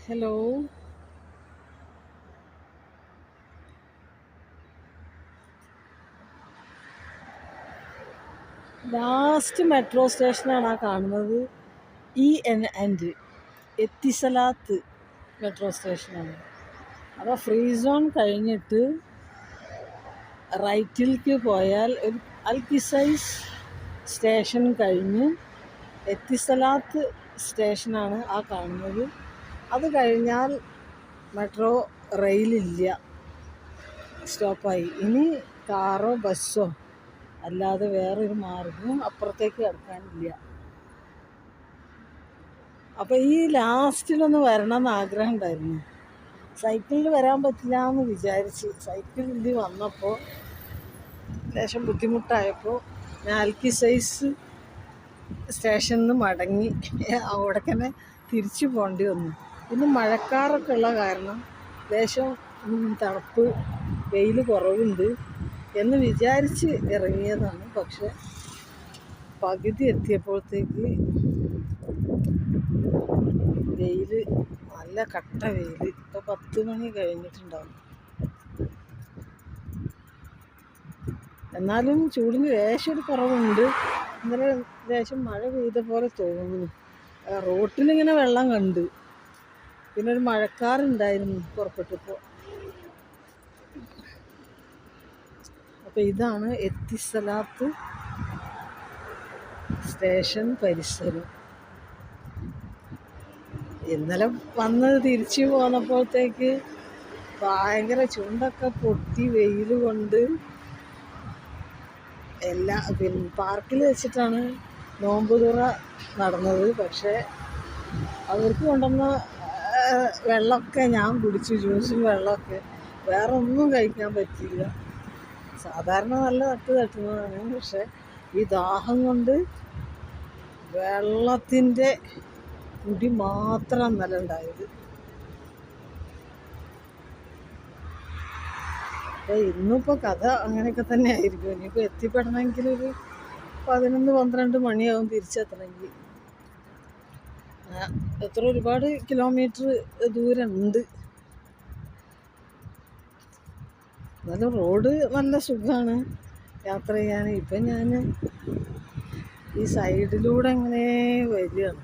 Hello. Last metro സ്റ്റേഷനാണ് ആ കാണുന്നത്. EN&, എത്തിസലാത്ത് മെട്രോ സ്റ്റേഷനാണ്. അപ്പോൾ ഫ്രീ സോൺ കഴിഞ്ഞിട്ട് റൈറ്റിലേക്ക് പോയാൽ ഒരു അൽക്കിസൈസ് സ്റ്റേഷൻ കഴിഞ്ഞ് എത്തിസലാത്ത് സ്റ്റേഷനാണ് ആ കാണുന്നത്. അത് കഴിഞ്ഞാൽ മെട്രോ റെയിലില്ല, സ്റ്റോപ്പായി. ഇനി കാറോ ബസ്സോ അല്ലാതെ വേറൊരു മാർഗവും അപ്പുറത്തേക്ക് കിടക്കാനില്ല. അപ്പോൾ ഈ ലാസ്റ്റിലൊന്ന് വരണമെന്ന് ആഗ്രഹം ഉണ്ടായിരുന്നു. സൈക്കിളിൽ വരാൻ പറ്റില്ല എന്ന് വിചാരിച്ച് സൈക്കിളിൽ വന്നപ്പോൾ ലേശം ബുദ്ധിമുട്ടായപ്പോൾ ഞാൻ അൽക്കിസൈസ് സ്റ്റേഷനിൽ നിന്ന് മടങ്ങി അവിടെ തന്നെ തിരിച്ചു പോകേണ്ടി വന്നു. ഇന്ന് മഴക്കാറൊക്കെ ഉള്ള കാരണം ലേശം തണുപ്പ്, വെയിൽ കുറവുണ്ട് എന്ന് വിചാരിച്ച് ഇറങ്ങിയതാണ്. പക്ഷെ പകുതി എത്തിയപ്പോഴത്തേക്ക് വെയിൽ, നല്ല കട്ട വെയിൽ. ഇപ്പോൾ 10 മണി കഴിഞ്ഞിട്ടുണ്ടാവും. എന്നാലും ചൂടിന് ലേശം ഒരു കുറവുണ്ട്. ഇന്നലെ ലേശം മഴ പെയ്ത പോലെ തോന്നുന്നു. റോട്ടിലിങ്ങനെ വെള്ളം കണ്ട്. പിന്നെ ഒരു മഴക്കാറുണ്ടായിരുന്നു പുറപ്പെട്ടപ്പോൾ. അപ്പോൾ ഇതാണ് എത്തിസലാത്ത് സ്റ്റേഷൻ പരിസരം. ഇന്നലെ വന്ന് തിരിച്ചു പോന്നപ്പോഴത്തേക്ക് ഭയങ്കര ചുണ്ടൊക്കെ പൊട്ടി വെയിൽ കൊണ്ട്. പിന്നെ പാർക്കിൽ വെച്ചിട്ടാണ് നോമ്പ് തുറ നടന്നത്. പക്ഷേ അവർക്ക് കൊണ്ടുവന്ന വെള്ളമൊക്കെ ഞാൻ കുടിച്ചു, ജ്യൂസും വെള്ളമൊക്കെ. വേറെ ഒന്നും കഴിക്കാൻ പറ്റിയില്ല. സാധാരണ നല്ല തട്ടുന്നതാണ്, പക്ഷെ ഈ ദാഹം കൊണ്ട് വെള്ളത്തിൻ്റെ കുടി മാത്രം ഇന്നലെ ഉണ്ടായത്. അപ്പോൾ ഇന്നിപ്പോൾ കഥ അങ്ങനെയൊക്കെ തന്നെ ആയിരിക്കും. ഇനിയിപ്പോൾ എത്തിപ്പെടണമെങ്കിൽ ഒരു 11-12 മണിയാവും തിരിച്ചെത്തണമെങ്കിൽ. ഒരുപാട് കിലോമീറ്റർ ദൂരമുണ്ട്. എന്നാലും റോഡ് നല്ല സുഖമാണ് യാത്ര ചെയ്യാൻ. ഇപ്പം ഞാൻ ഈ സൈഡിലൂടെ ഇങ്ങനെ വരികയാണ്.